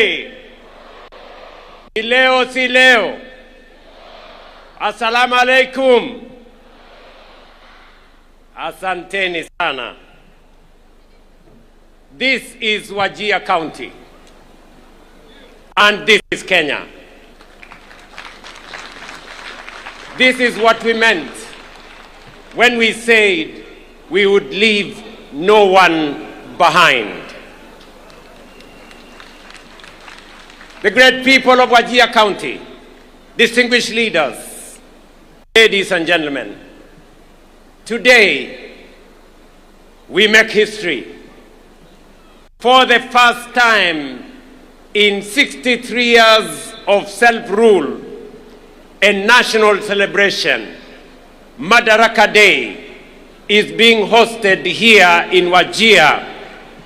Day. Leo si leo. Assalamu alaikum. Asanteni sana. This is Wajir County. And this is Kenya. This is what we meant when we said we would leave no one behind. The great people of Wajir County, distinguished leaders, ladies and gentlemen, today we make history. For the first time in 63 years of self-rule and national celebration, MADARAKA Day is being hosted here in Wajir,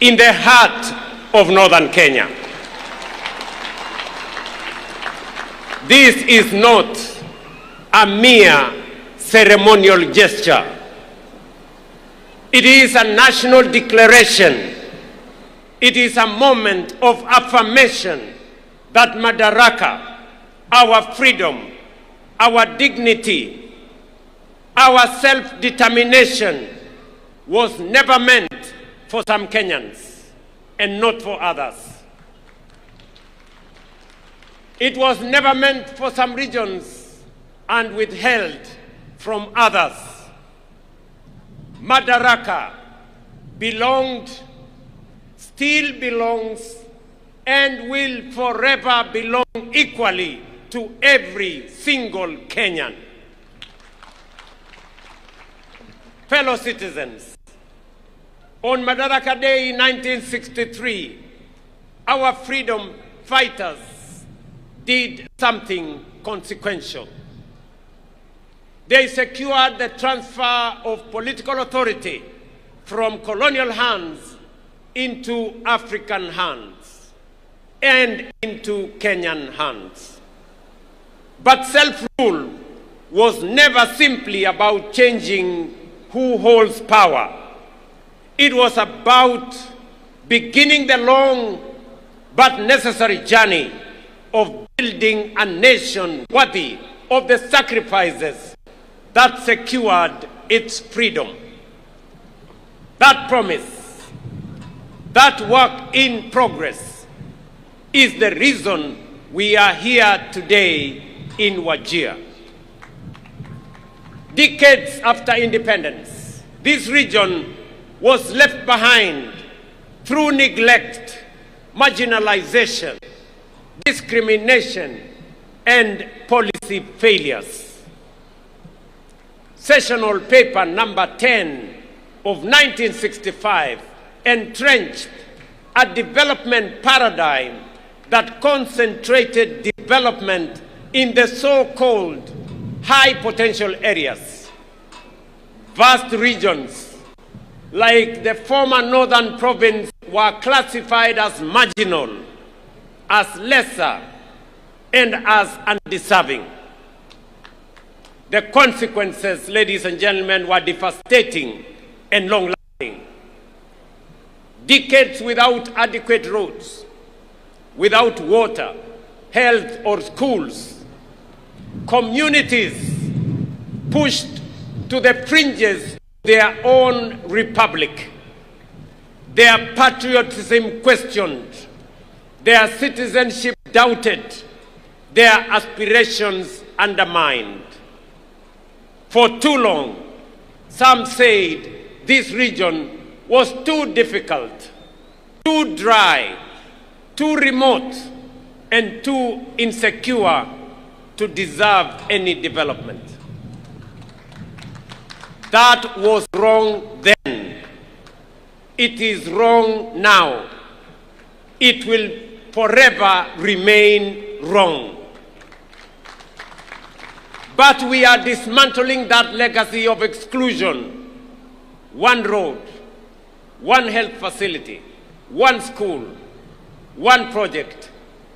in the heart of northern Kenya. This is not a mere ceremonial gesture. It is a national declaration. It is a moment of affirmation that Madaraka, our freedom, our dignity, our self-determination was never meant for some Kenyans and not for others. It was never meant for some regions and withheld from others. Madaraka belonged, still belongs, and will forever belong equally to every single Kenyan. Fellow citizens, on Madaraka Day in 1963, our freedom fighters did something consequential. They secured the transfer of political authority from colonial hands into African hands and into Kenyan hands. But self-rule was never simply about changing who holds power. It was about beginning the long but necessary journey of building a nation worthy of the sacrifices that secured its freedom. That promise, that work in progress, is the reason we are here today in Wajir. Decades after independence, this region was left behind through neglect, marginalization, discrimination, and policy failures. Sessional paper number 10 of 1965 entrenched a development paradigm that concentrated development in the so-called high potential areas. Vast regions like the former northern province were classified as marginal, as lesser, and as undeserving. The consequences, ladies and gentlemen, were devastating and long-lasting. Decades without adequate roads, without water, health, or schools. Communities pushed to the fringes of their own republic. Their patriotism questioned, their citizenship doubted, their aspirations undermined. For too long, some said this region was too difficult, too dry, too remote, and too insecure to deserve any development. That was wrong then. It is wrong now. It will forever remain wrong. But we are dismantling that legacy of exclusion. One road, one health facility, one school, one project,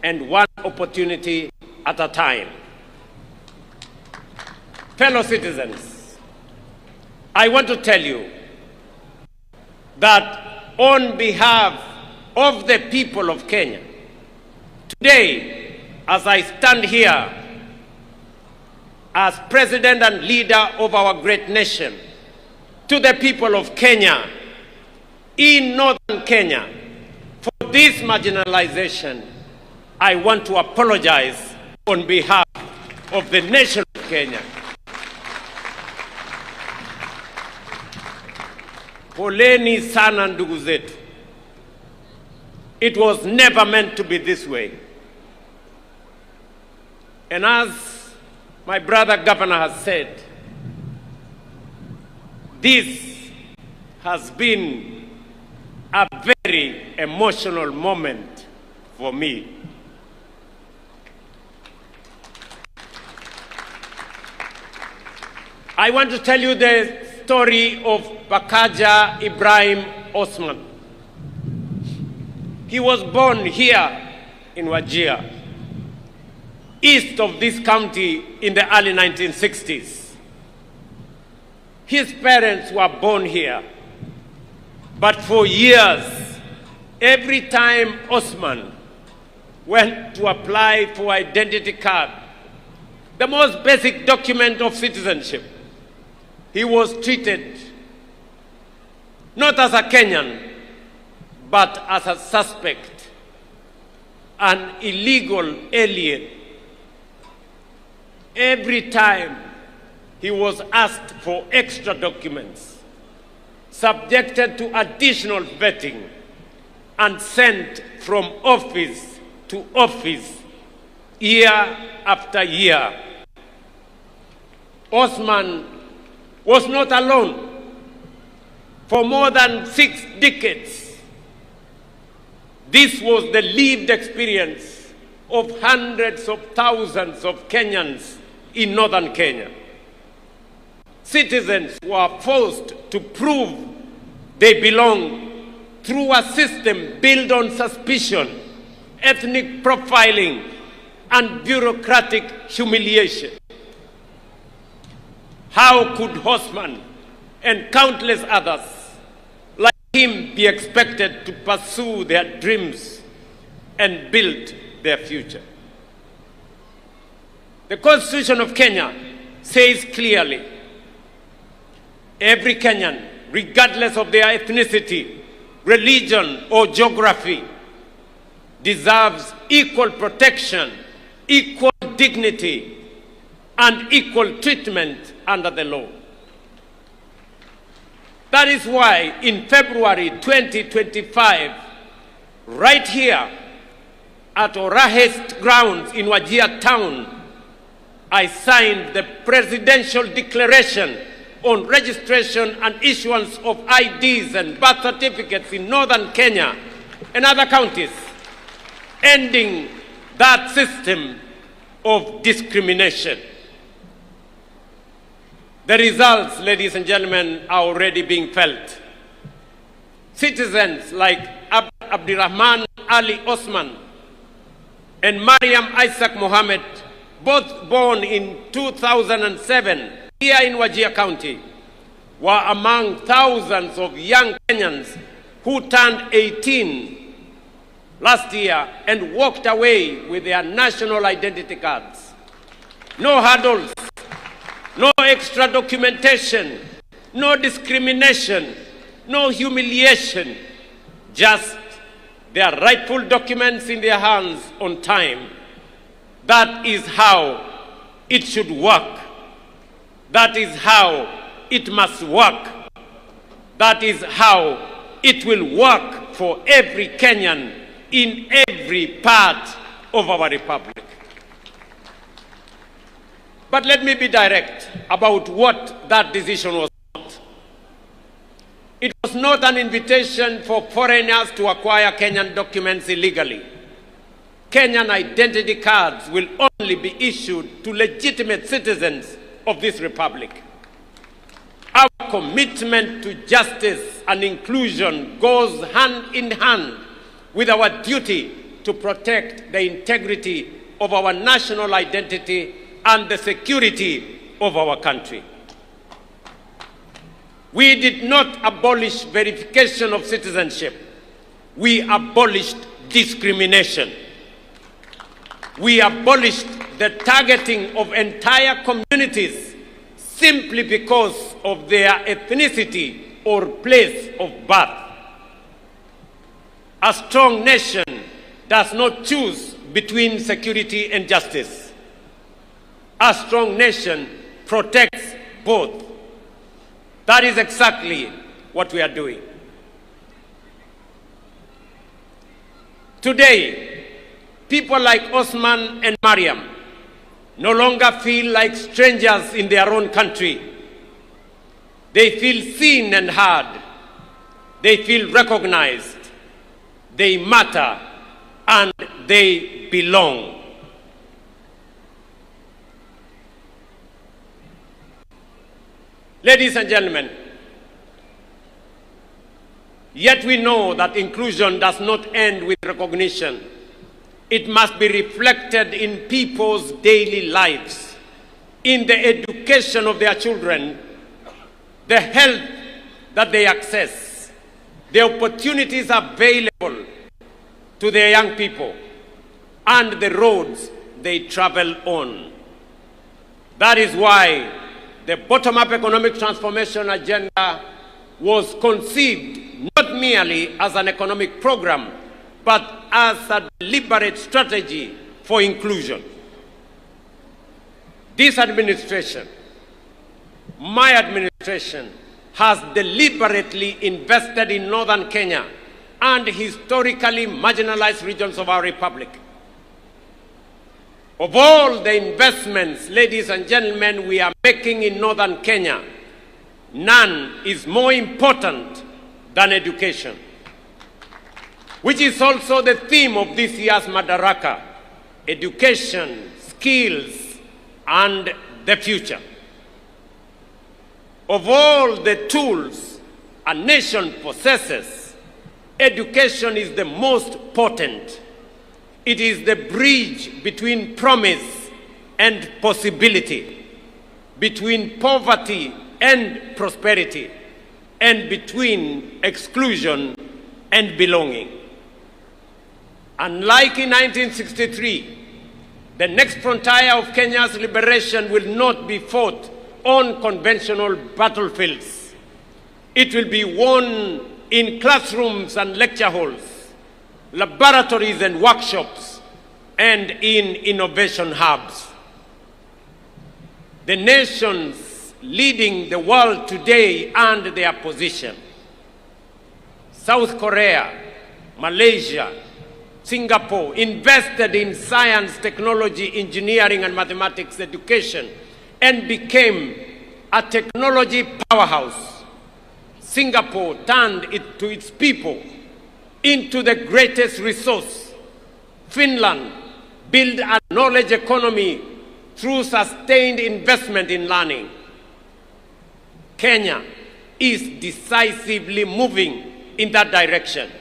and one opportunity at a time. Fellow citizens, I want to tell you that on behalf of the people of Kenya, Today, as I stand here as President and leader of our great nation, to the people of Kenya, in northern Kenya, for this marginalization, I want to apologize on behalf of the nation of Kenya. Poleni sana ndugu zetu. It was never meant to be this way. And as my brother governor has said, this has been a very emotional moment for me. I want to tell you the story of Bakaja Ibrahim Osman. He was born here in Wajir, east of this county in the early 1960s. His parents were born here, but for years, every time Osman went to apply for identity card, the most basic document of citizenship, he was treated not as a Kenyan, but as a suspect, an illegal alien. Every time he was asked for extra documents, subjected to additional vetting, and sent from office to office, year after year. Osman was not alone. For more than 6 decades, this was the lived experience of hundreds of thousands of Kenyans in northern Kenya. Citizens were forced to prove they belong through a system built on suspicion, ethnic profiling, and bureaucratic humiliation. How could Osman and countless others like him be expected to pursue their dreams and build their future? The Constitution of Kenya says clearly, every Kenyan, regardless of their ethnicity, religion, or geography, deserves equal protection, equal dignity, and equal treatment under the law. That is why in February 2025, right here at Orahest grounds in Wajir town, I signed the Presidential Declaration on registration and issuance of IDs and birth certificates in northern Kenya and other counties, ending that system of discrimination. The results, ladies and gentlemen, are already being felt. Citizens like Abdirahman Ali Osman and Mariam Isaac Mohammed, both born in 2007 here in Wajir County, were among thousands of young Kenyans who turned 18 last year and walked away with their national identity cards. No hurdles, no extra documentation, no discrimination, no humiliation, just their rightful documents in their hands on time. That is how it should work. That is how it must work. That is how it will work for every Kenyan in every part of our republic. But let me be direct about what that decision was not. It was not an invitation for foreigners to acquire Kenyan documents illegally. Kenyan identity cards will only be issued to legitimate citizens of this republic. Our commitment to justice and inclusion goes hand in hand with our duty to protect the integrity of our national identity and the security of our country. We did not abolish verification of citizenship. We abolished discrimination. We abolished the targeting of entire communities simply because of their ethnicity or place of birth. A strong nation does not choose between security and justice. A strong nation protects both. That is exactly what we are doing. Today, people like Osman and Mariam no longer feel like strangers in their own country. They feel seen and heard. They feel recognized. They matter and they belong. Ladies and gentlemen, yet we know that inclusion does not end with recognition. It must be reflected in people's daily lives, in the education of their children, the health that they access, the opportunities available to their young people, and the roads they travel on. That is why the bottom-up economic transformation agenda was conceived not merely as an economic program, but as a deliberate strategy for inclusion. This administration, my administration, has deliberately invested in northern Kenya and historically marginalized regions of our republic. Of all the investments, ladies and gentlemen, we are making in northern Kenya, none is more important than education, which is also the theme of this year's Madaraka: education, skills, and the future. Of all the tools a nation possesses, education is the most potent. It is the bridge between promise and possibility, between poverty and prosperity, and between exclusion and belonging. Unlike in 1963, the next frontier of Kenya's liberation will not be fought on conventional battlefields. It will be won in classrooms and lecture halls, laboratories and workshops, and in innovation hubs. The nations leading the world today and their position: South Korea, Malaysia, Singapore, invested in science, technology, engineering, and mathematics education and became a technology powerhouse. Singapore turned it to its people into the greatest resource. Finland built a knowledge economy through sustained investment in learning. Kenya is decisively moving in that direction.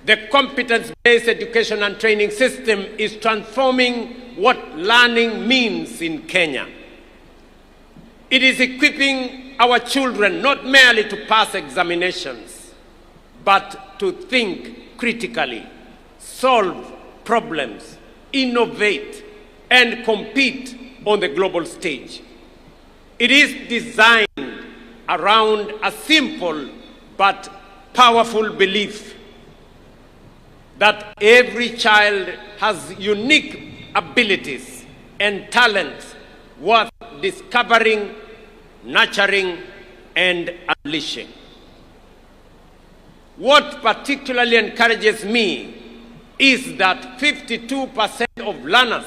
The competence-based education and training system is transforming what learning means in Kenya. It is equipping our children not merely to pass examinations, but to think critically, solve problems, innovate, and compete on the global stage. It is designed around a simple but powerful belief that every child has unique abilities and talents worth discovering, nurturing, and unleashing. What particularly encourages me is that 52% of learners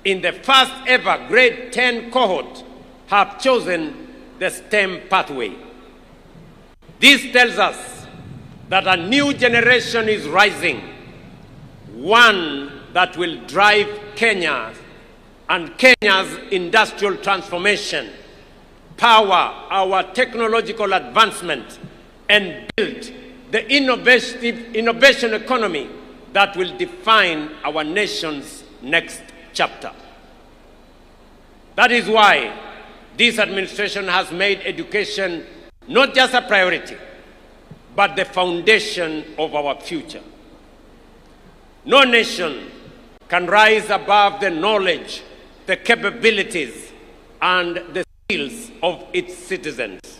in the first ever grade 10 cohort have chosen the STEM pathway. This tells us that a new generation is rising, one that will drive Kenya and Kenya's industrial transformation, power our technological advancement, and build the innovation economy that will define our nation's next chapter. That is why this administration has made education not just a priority, but the foundation of our future. No nation can rise above the knowledge, the capabilities, and the skills of its citizens.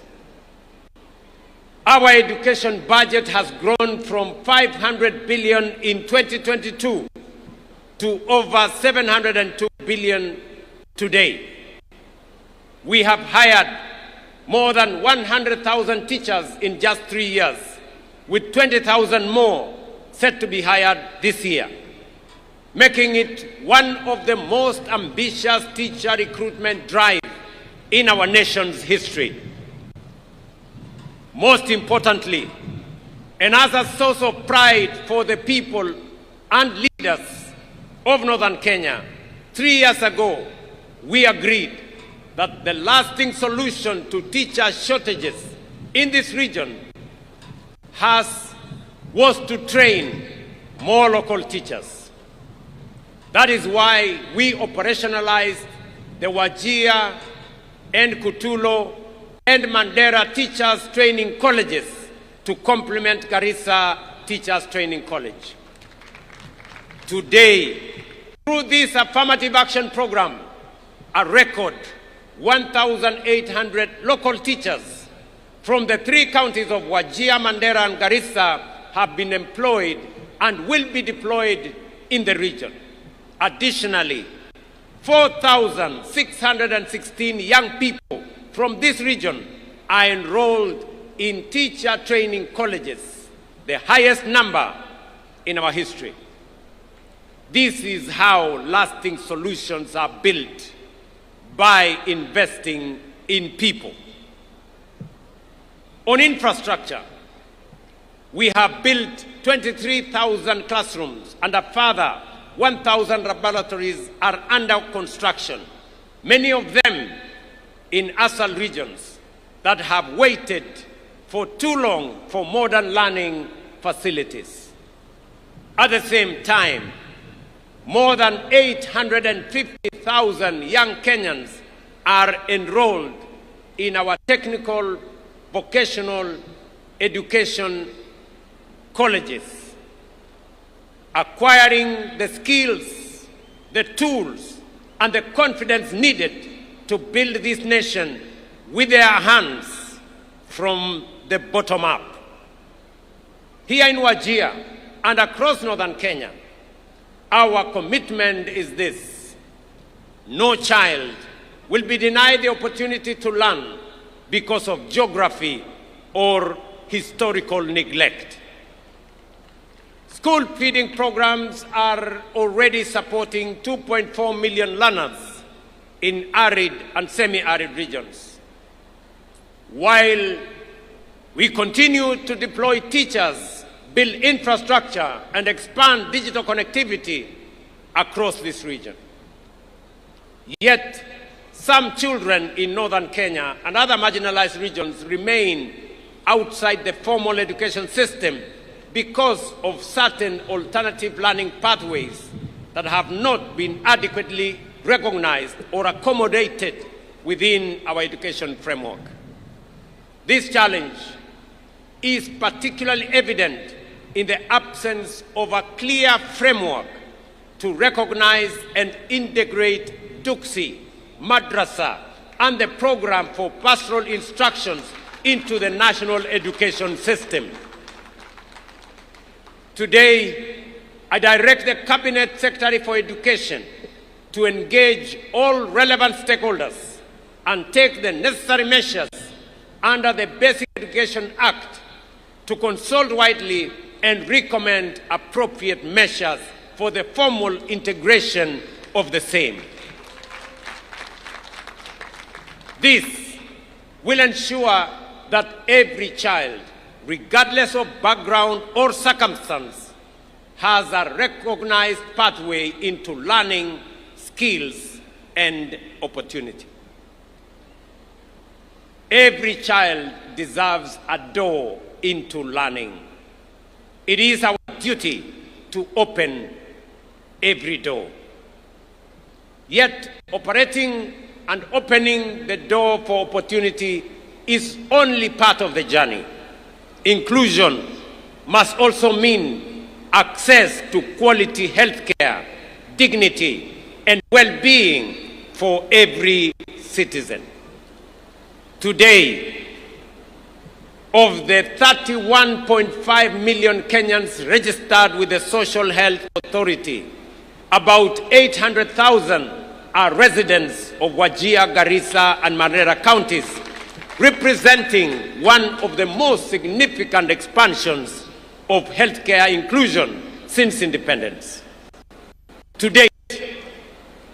Our education budget has grown from 500 billion in 2022 to over 702 billion today. We have hired more than 100,000 teachers in just 3 years, with 20,000 more set to be hired this year, making it one of the most ambitious teacher recruitment drives in our nation's history. Most importantly, and as a source of pride for the people and leaders of Northern Kenya, 3 years ago, we agreed that the lasting solution to teacher shortages in this region was to train more local teachers. That is why we operationalized the Wajir and Kutulo and Mandera Teachers Training Colleges to complement Garissa Teachers Training College. Today, through this affirmative action program, a record 1,800 local teachers from the 3 counties of Wajir, Mandera, and Garissa have been employed and will be deployed in the region. Additionally, 4,616 young people from this region are enrolled in teacher training colleges, the highest number in our history. This is how lasting solutions are built, by investing in people. On infrastructure, we have built 23,000 classrooms and a further 1,000 laboratories are under construction, many of them in ASAL regions that have waited for too long for modern learning facilities. At the same time, more than 850,000 young Kenyans are enrolled in our technical, vocational education colleges, acquiring the skills, the tools, and the confidence needed to build this nation with their hands from the bottom up. Here in Wajir and across northern Kenya, our commitment is this: no child will be denied the opportunity to learn because of geography or historical neglect. School feeding programs are already supporting 2.4 million learners in arid and semi-arid regions. While we continue to deploy teachers, build infrastructure, and expand digital connectivity across this region, yet some children in northern Kenya and other marginalized regions remain outside the formal education system because of certain alternative learning pathways that have not been adequately recognized or accommodated within our education framework. This challenge is particularly evident in the absence of a clear framework to recognize and integrate Duksi, Madrasa, and the program for pastoral instructions into the national education system. Today, I direct the Cabinet Secretary for Education to engage all relevant stakeholders and take the necessary measures under the Basic Education Act to consult widely and recommend appropriate measures for the formal integration of the same. This will ensure that every child, regardless of background or circumstance, has a recognized pathway into learning, skills, and opportunity. Every child deserves a door into learning. It is our duty to open every door. Yet, operating and opening the door for opportunity is only part of the journey. Inclusion must also mean access to quality healthcare, dignity, and well-being for every citizen. Today, of the 31.5 million Kenyans registered with the Social Health Authority, about 800,000 are residents of Wajir, Garissa, and Mandera counties, representing one of the most significant expansions of healthcare inclusion since independence. To date,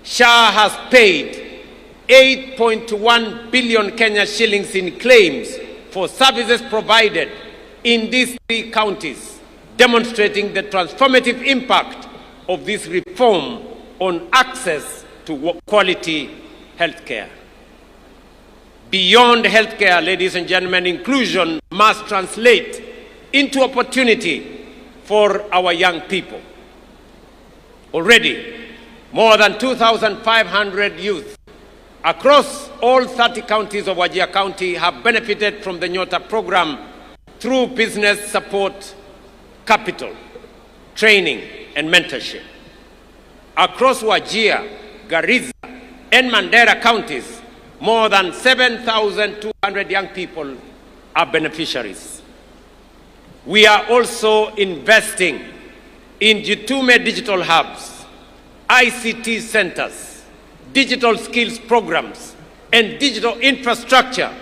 SHA has paid 8.1 billion Kenya shillings in claims for services provided in these 3 counties, demonstrating the transformative impact of this reform on access to quality healthcare. Beyond healthcare, ladies and gentlemen, inclusion must translate into opportunity for our young people. Already, more than 2,500 youth across all 30 counties of Wajir County have benefited from the Nyota program through business support, capital, training, and mentorship. Across Wajir, Garissa, and Mandera counties, more than 7,200 young people are beneficiaries. We are also investing in Getembe digital hubs, ICT centers, digital skills programs, and digital infrastructure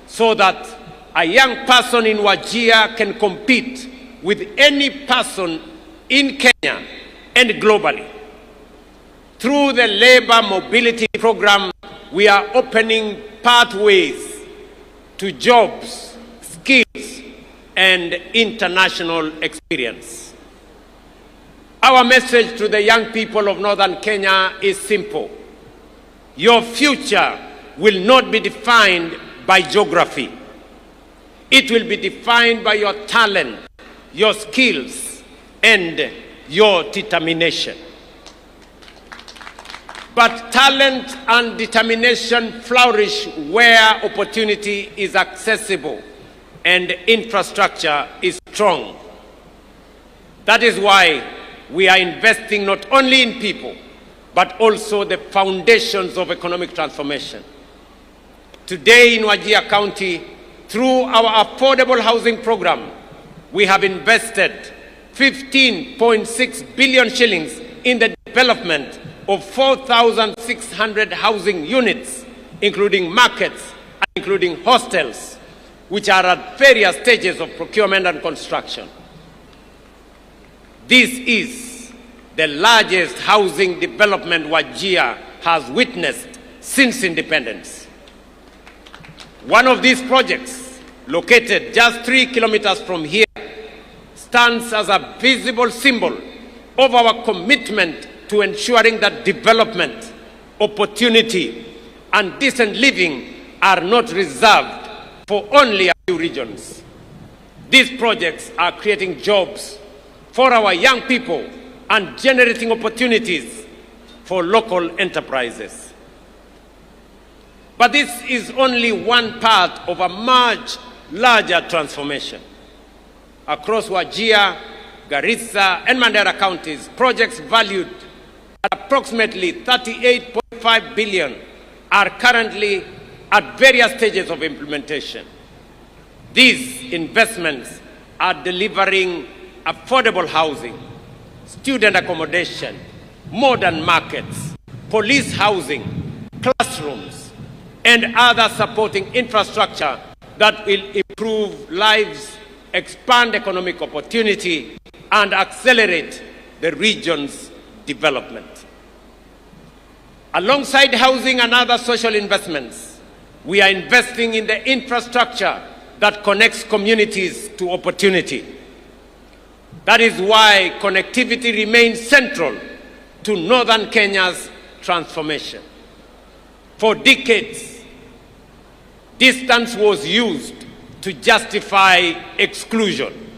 so that a young person in Wajir can compete with any person in Kenya and globally. Through the labor mobility program, we are opening pathways to jobs, skills, and international experience. Our message to the young people of Northern Kenya is simple. Your future will not be defined by geography. It will be defined by your talent, your skills, and your determination. But talent and determination flourish where opportunity is accessible and infrastructure is strong. That is why we are investing not only in people, but also the foundations of economic transformation. Today in Wajir County, through our affordable housing program, we have invested 15.6 billion shillings in the development of 4,600 housing units, including markets and including hostels, which are at various stages of procurement and construction. This is the largest housing development Wajir has witnessed since independence. One of these projects, located just 3 kilometers from here, stands as a visible symbol of our commitment to ensuring that development, opportunity, and decent living are not reserved for only a few regions. These projects are creating jobs for our young people and generating opportunities for local enterprises. But this is only one part of a much larger transformation. Across Wajir, Garissa, and Mandera counties, projects valued at approximately 38.5 billion are currently at various stages of implementation. These investments are delivering affordable housing, student accommodation, modern markets, police housing, classrooms, and other supporting infrastructure that will improve lives, expand economic opportunity, and accelerate the region's development. Alongside housing and other social investments, we are investing in the infrastructure that connects communities to opportunity. That is why connectivity remains central to Northern Kenya's transformation. For decades, distance was used to justify exclusion.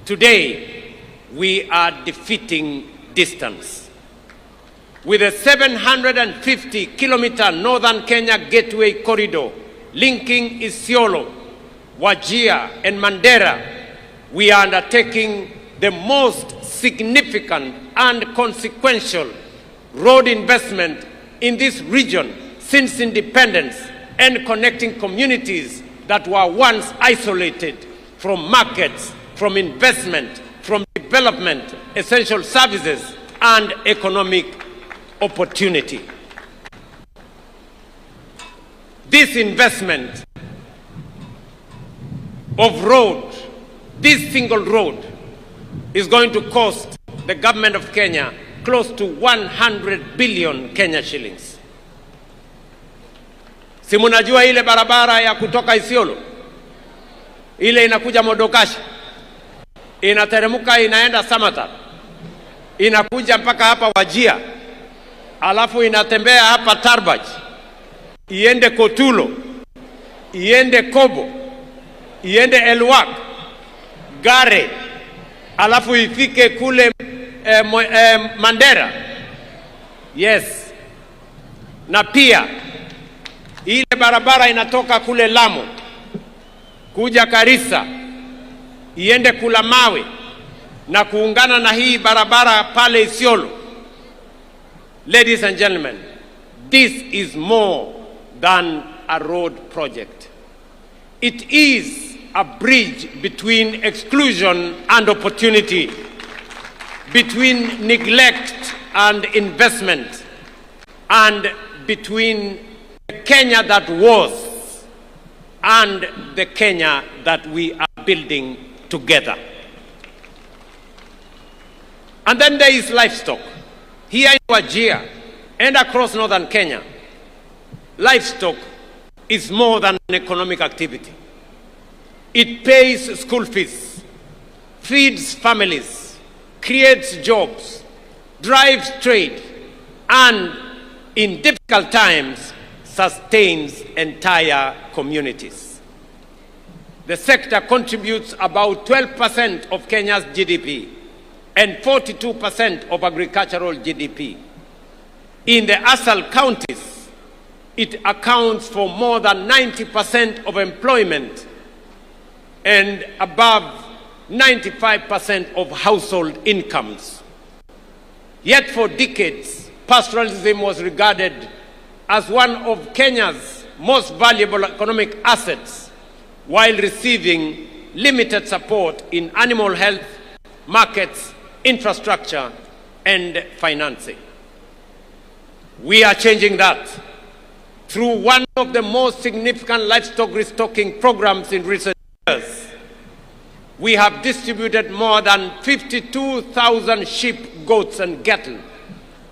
Today, we are defeating distance. With a 750-kilometer Northern Kenya Gateway Corridor linking Isiolo, Wajir, and Mandera, we are undertaking the most significant and consequential road investment in this region since independence and connecting communities that were once isolated from markets, from investment, from development, essential services, and economic opportunity. This investment of road, this single road, is going to cost the government of Kenya close to 100 billion Kenya shillings. Si munajua ile barabara ya kutoka Isiolo, ile inakuja Modokashi, inateremuka inaenda Samata, inakuja mpaka hapa Wajia, alafu inatembea hapa Tarbaj, iende Kotulo, iende Kobo, iende Elwak, Gare, alafu ifike kule Mandera. Yes. Na pia ile barabara inatoka kule Lamu kuja Karisa, iende kula Mawe na kuungana na hii barabara pale Isiolo. Ladies and gentlemen, this is more than a road project. It is a bridge between exclusion and opportunity, between neglect and investment, and between the Kenya that was and the Kenya that we are building together. And then there is livestock. Here in Wajir and across northern Kenya, livestock is more than an economic activity. It pays school fees, feeds families, creates jobs, drives trade, and in difficult times sustains entire communities. The sector contributes about 12% of Kenya's GDP and 42% of agricultural GDP. In the ASAL counties, it accounts for more than 90% of employment and above 95% of household incomes. Yet for decades, pastoralism was regarded as one of Kenya's most valuable economic assets, while receiving limited support in animal health, markets, infrastructure, and financing. We are changing that through one of the most significant livestock restocking programs in recent years. We have distributed more than 52,000 sheep, goats, and cattle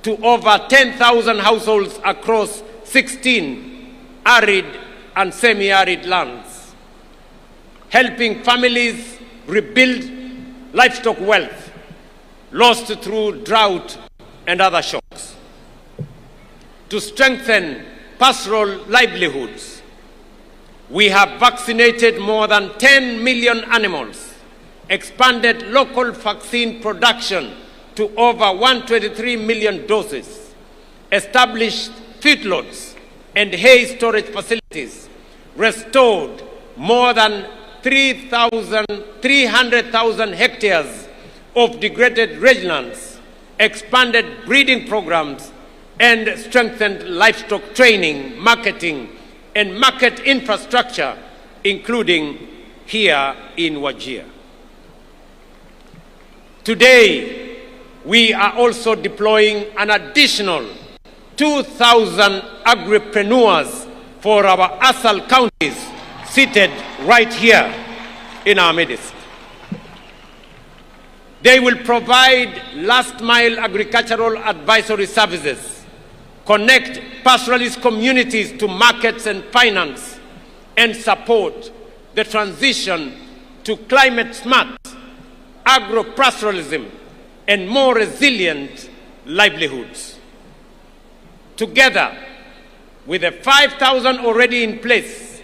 to over 10,000 households across 16 arid and semi-arid lands, helping families rebuild livestock wealth lost through drought and other shocks. To strengthen pastoral livelihoods, we have vaccinated more than 10 million animals, expanded local vaccine production to over 123 million doses, established feedlots and hay storage facilities, restored more than 300,000 hectares of degraded rangelands, expanded breeding programs, and strengthened livestock training, marketing, and market infrastructure, including here in Wajir. Today, we are also deploying an additional 2,000 agripreneurs for our ASAL counties, seated right here in our midst. They will provide last-mile agricultural advisory services, connect pastoralist communities to markets and finance, and support the transition to climate-smart agro-pastoralism and more resilient livelihoods. Together, with the 5,000 already in place,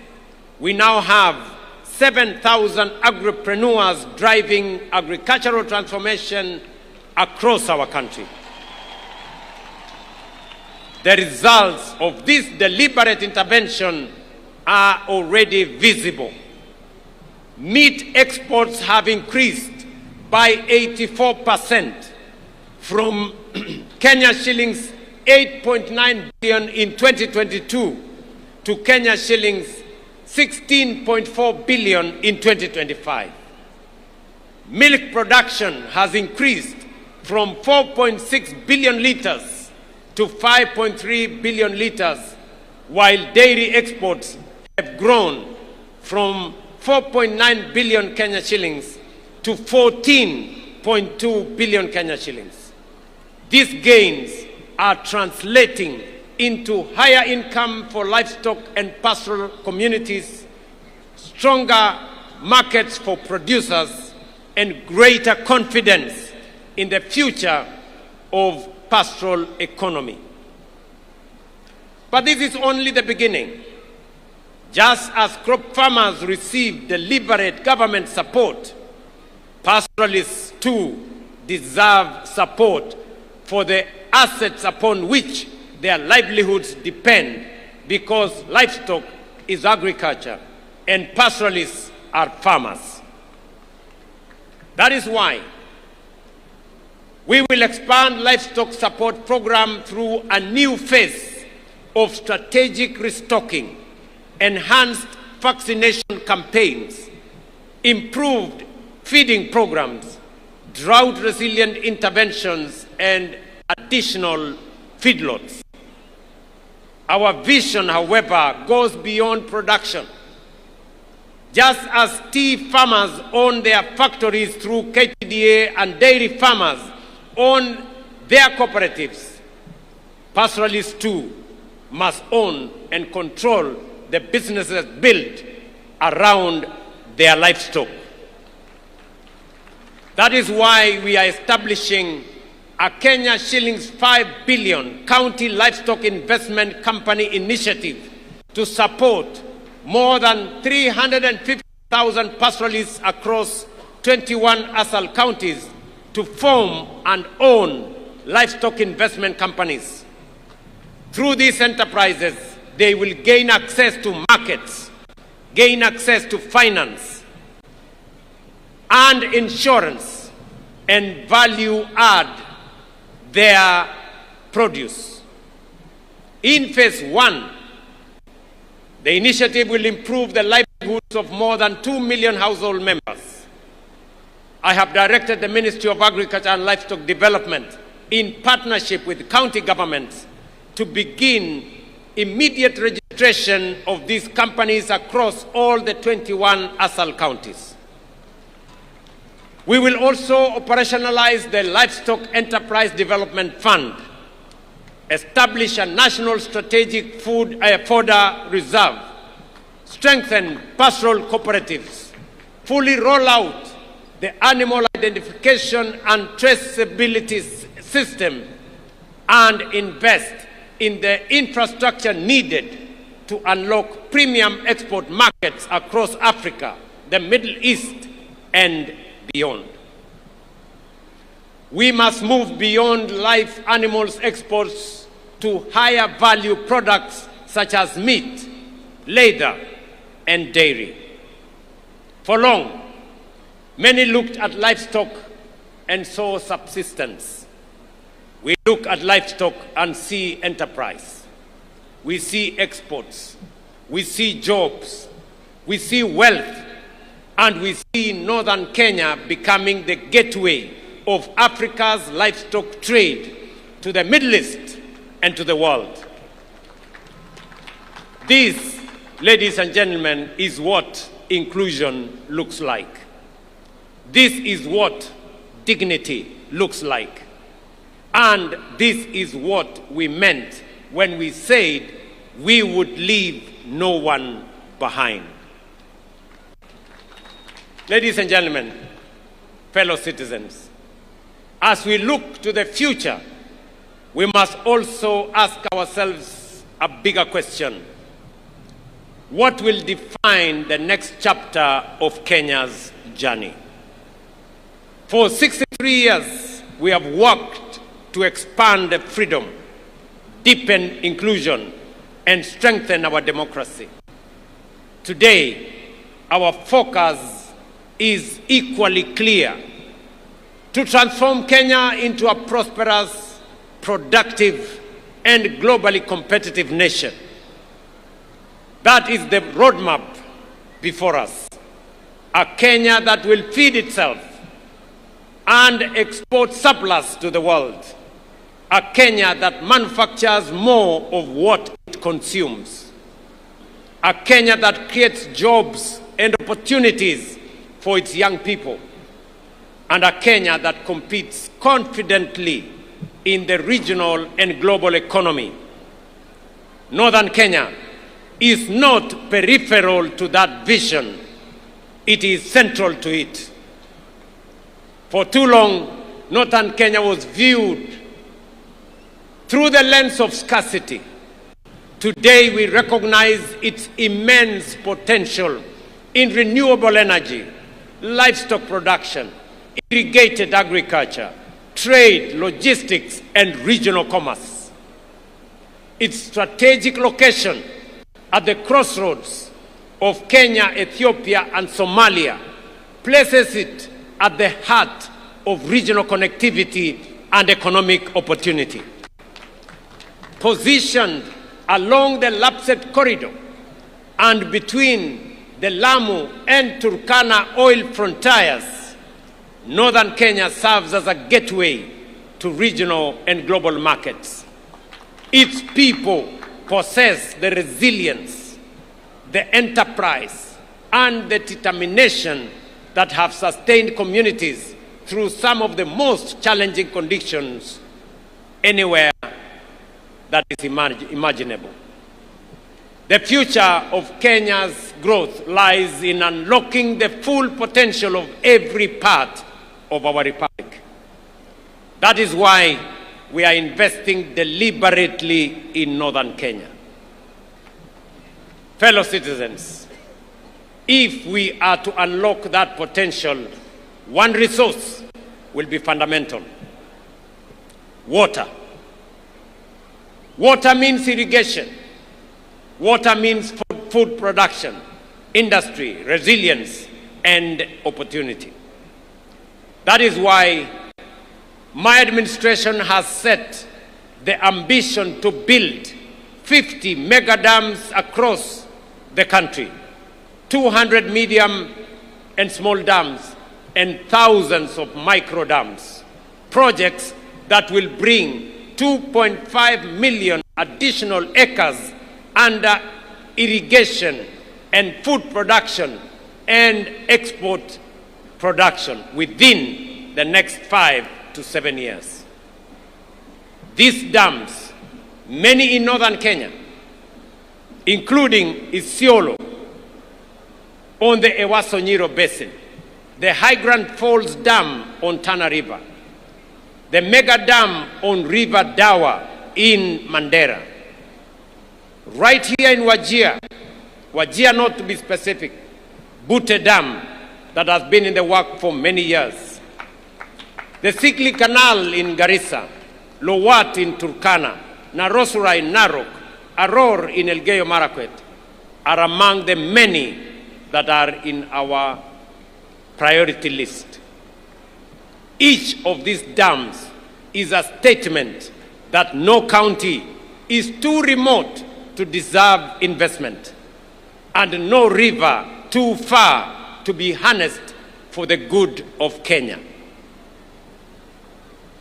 we now have 7,000 agripreneurs driving agricultural transformation across our country. The results of this deliberate intervention are already visible. Meat exports have increased by 84% from Kenya shillings 8.9 billion in 2022 to Kenya shillings 16.4 billion in 2025. Milk production has increased from 4.6 billion liters to 5.3 billion liters, while dairy exports have grown from 4.9 billion Kenya shillings to 14.2 billion Kenya shillings. These gains are translating into higher income for livestock and pastoral communities, stronger markets for producers, and greater confidence in the future of pastoral economy. But this is only the beginning. Just as crop farmers receive deliberate government support, pastoralists too deserve support for the assets upon which their livelihoods depend, because livestock is agriculture and pastoralists are farmers. That is why we will expand livestock support program through a new phase of strategic restocking, enhanced vaccination campaigns, improved feeding programs, drought-resilient interventions, and additional feedlots. Our vision, however, goes beyond production. Just as tea farmers own their factories through KTDA and dairy farmers own their cooperatives, pastoralists too must own and control the businesses built around their livestock. That is why we are establishing a Kenya shillings 5 billion county livestock investment company initiative to support more than 350,000 pastoralists across 21 ASAL counties to form and own livestock investment companies. Through these enterprises, they will gain access to markets, gain access to finance and insurance, and value add their produce. In phase 1, the initiative will improve the livelihoods of more than 2 million household members. I have directed the Ministry of Agriculture and Livestock Development, in partnership with county governments, to begin immediate registration of these companies across all the 21 ASAL counties. We will also operationalize the Livestock Enterprise Development Fund, establish a national strategic fodder reserve, strengthen pastoral cooperatives, fully roll out the animal identification and traceability system, and invest in the infrastructure needed to unlock premium export markets across Africa, the Middle East, and beyond. We must move beyond live animals exports to higher value products such as meat, leather, and dairy. For long, many looked at livestock and saw subsistence. We look at livestock and see enterprise. We see exports. We see jobs. We see wealth. And we see northern Kenya becoming the gateway of Africa's livestock trade to the Middle East and to the world. This, ladies and gentlemen, is what inclusion looks like. This is what dignity looks like. And this is what we meant when we said we would leave no one behind. Ladies and gentlemen, fellow citizens, as we look to the future, we must also ask ourselves a bigger question. What will define the next chapter of Kenya's journey? For 63 years, we have worked to expand freedom, deepen inclusion, and strengthen our democracy. Today, our focus is equally clear: to transform Kenya into a prosperous, productive, and globally competitive nation. That is the roadmap before us. A Kenya that will feed itself and export surplus to the world. A Kenya that manufactures more of what it consumes. A Kenya that creates jobs and opportunities for its young people. And a Kenya that competes confidently in the regional and global economy. Northern Kenya is not peripheral to that vision. It is central to it. For too long, Northern Kenya was viewed through the lens of scarcity. Today, we recognize its immense potential in renewable energy, livestock production, irrigated agriculture, trade, logistics, and regional commerce. Its strategic location at the crossroads of Kenya, Ethiopia, and Somalia places it at the heart of regional connectivity and economic opportunity. Positioned along the Lapsset corridor and between the Lamu and Turkana oil frontiers, Northern Kenya serves as a gateway to regional and global markets. Its people possess the resilience, the enterprise, and the determination that have sustained communities through some of the most challenging conditions anywhere that is imaginable. The future of Kenya's growth lies in unlocking the full potential of every part of our republic. That is why we are investing deliberately in Northern Kenya. Fellow citizens, if we are to unlock that potential, one resource will be fundamental: water. Water means irrigation. Water means food production, industry, resilience, and opportunity. That is why my administration has set the ambition to build 50 mega dams across the country, 200 medium and small dams, and thousands of micro dams. Projects that will bring 2.5 million additional acres under irrigation and food production and export production within the next 5 to 7 years. These dams, many in northern Kenya, including Isiolo on the Ewaso Nyiro Basin, the High Grand Falls Dam on Tana River, the mega dam on River Dawa in Mandera, right here in Wajir North to be specific, Butte Dam that has been in the work for many years, the Sikli Canal in Garissa, Lowat in Turkana, Narosura in Narok, Aror in Elgeyo Marakwet are among the many that are in our priority list. Each of these dams is a statement that no county is too remote to deserve investment, and no river too far to be harnessed for the good of Kenya.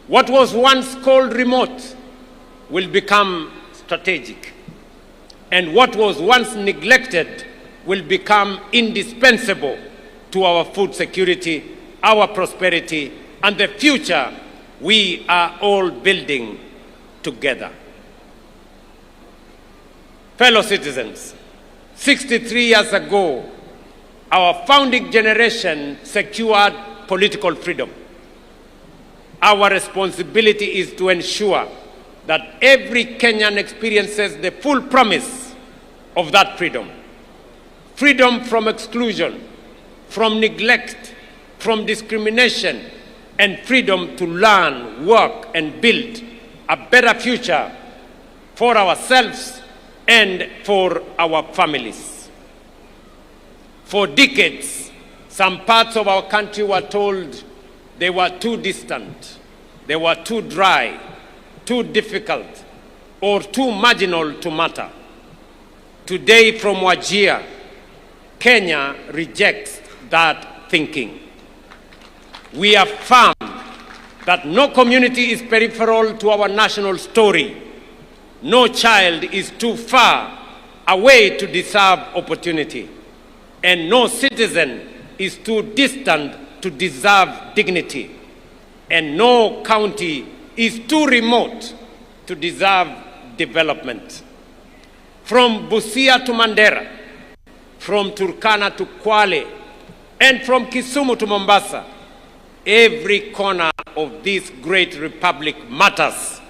What was once called remote will become strategic, and what was once neglected will become indispensable to our food security, our prosperity, and the future we are all building together. Fellow citizens, 63 years ago, our founding generation secured political freedom. Our responsibility is to ensure that every Kenyan experiences the full promise of that freedom. Freedom from exclusion, from neglect, from discrimination, and freedom to learn, work, and build a better future for ourselves and for our families. For decades, some parts of our country were told They were too distant, they were too dry, too difficult, or too marginal to matter. Today from Wajir, Kenya rejects that thinking. We affirm that no community is peripheral to our national story. No child is too far away to deserve opportunity, and no citizen is too distant to deserve dignity, and no county is too remote to deserve development. From Busia to Mandera, from Turkana to Kwale, and from Kisumu to Mombasa, every corner of this great republic matters,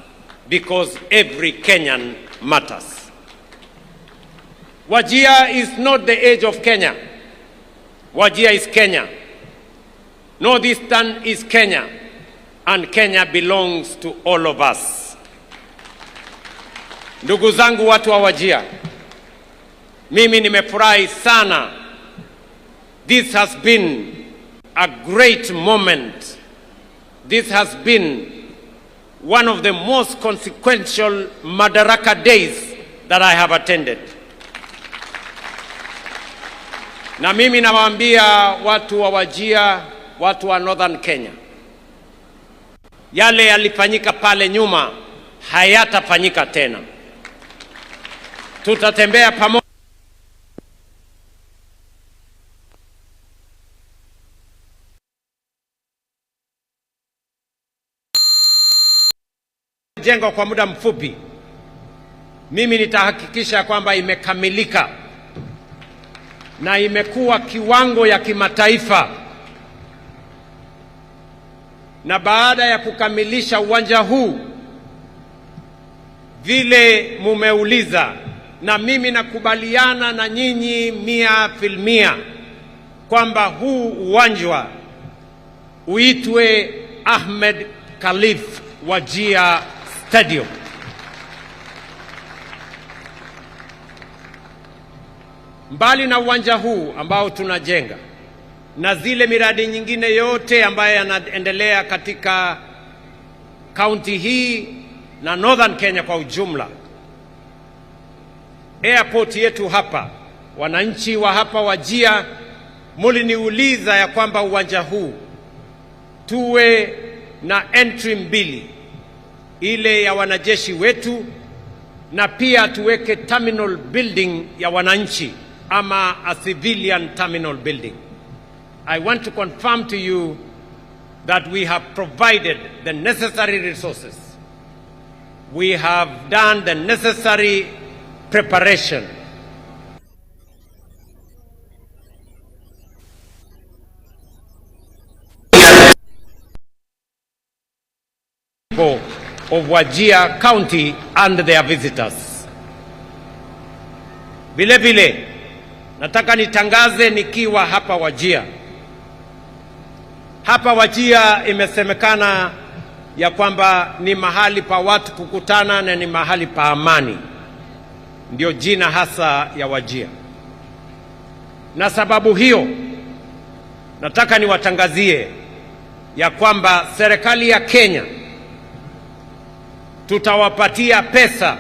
because every Kenyan matters. Wajir is not the age of Kenya. Wajir is Kenya. Northeastern is Kenya, and Kenya belongs to all of us. Ndugu zangu watu wa Wajir, mimi nimefurahi sana. This has been a great moment. This has been one of the most consequential Madaraka days that I have attended. Na mimi nawaambia watu wa Wajir, watu wa Northern Kenya, yale yalifanyika pale nyuma hayatafanyika tena. Tutatembea pamoja jengo kwa muda mfupi. Mimi nitahakikisha kwamba imekamilika na imekuwa kiwango ya kimataifa. Na baada ya kukamilisha uwanja huu vile mumeuliza, na mimi nakubaliana na nyinyi 100% kwamba huu uwanja uitwe Ahmed Khalif Wajir Stadium. Mbali na uwanja huu ambao tunajenga na zile miradi nyingine yote ambayo yanaendelea katika kaunti hii na Northern Kenya kwa ujumla, airport yetu hapa, wananchi wa hapa Wajir muliniuliza ya kwamba uwanja huu tuwe na entry mbili, ile ya wanajeshi wetu na pia tuweke terminal building ya wananchi, ama a civilian terminal building. I want to confirm to you that we have provided the necessary resources. We have done the necessary preparation. Of Wajir County and their visitors. Vile vile nataka nitangaze nikiwa hapa Wajir. Hapa Wajir imesemekana ya kwamba ni mahali pa watu kukutana na ni mahali pa amani. Ndio jina hasa ya Wajir. Na sababu hiyo nataka niwatangazie ya kwamba serikali ya Kenya tutawapatia pesa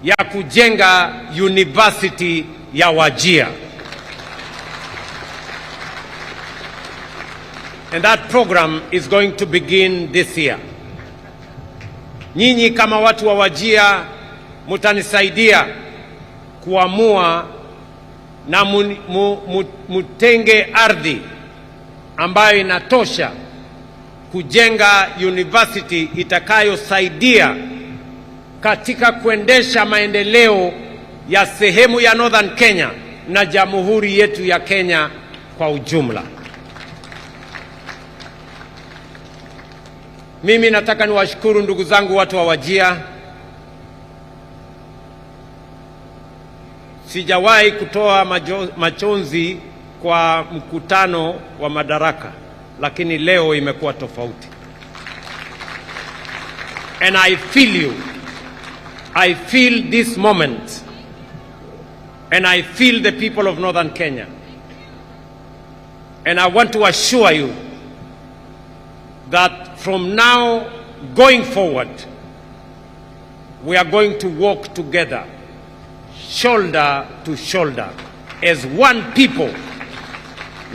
ya kujenga university ya Wajir. And that program is going to begin this year. Nyinyi kama watu wa Wajir mutanisaidia kuamua na mutenge ardhi ambayo inatosha kujenga university itakayosaidia katika kuendesha maendeleo ya sehemu ya Northern Kenya na jamhuri yetu ya Kenya kwa ujumla. Mimi nataka niwashukuru ndugu zangu watu wa Wajir. Sijawahi kutoa machozi kwa mkutano wa Madaraka, lakini leo imekuwa tofauti. And I feel you. I feel this moment. And I feel the people of Northern Kenya. And I want to assure you that from now going forward, we are going to walk together, shoulder to shoulder, as one people,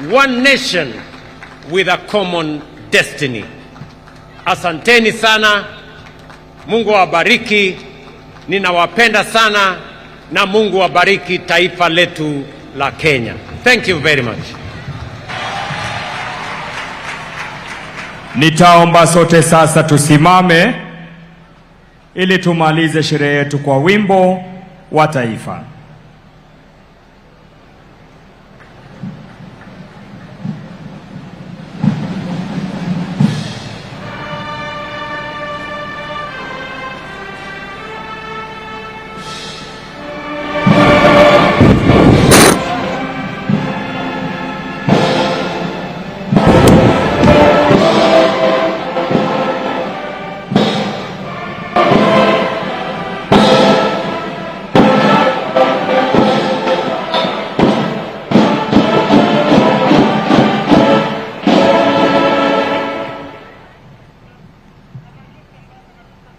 one nation with a common destiny. Asanteni sana, Mungu awabariki, ninawapenda sana, na Mungu awabariki taifa letu la Kenya. Thank you very much. Nitaomba sote sasa tusimame ili tumalize sherehe yetu kwa wimbo wa taifa.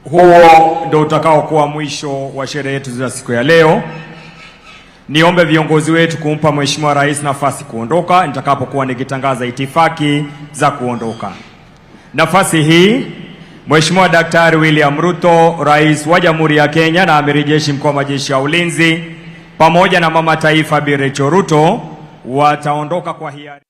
Huo ndio utakao kuwa mwisho wa sherehe yetu za siku ya leo. Niombe viongozi wetu kumpa Mheshimiwa Rais nafasi kuondoka nitakapokuwa nikitangaza itifaki za kuondoka. Nafasi hii Mheshimiwa Daktari William Ruto, Rais wa Jamhuri ya Kenya na Amiri Jeshi Mkuu wa Majeshi ya Ulinzi, pamoja na Mama Taifa Bi Rachel Ruto wataondoka kwa hiari.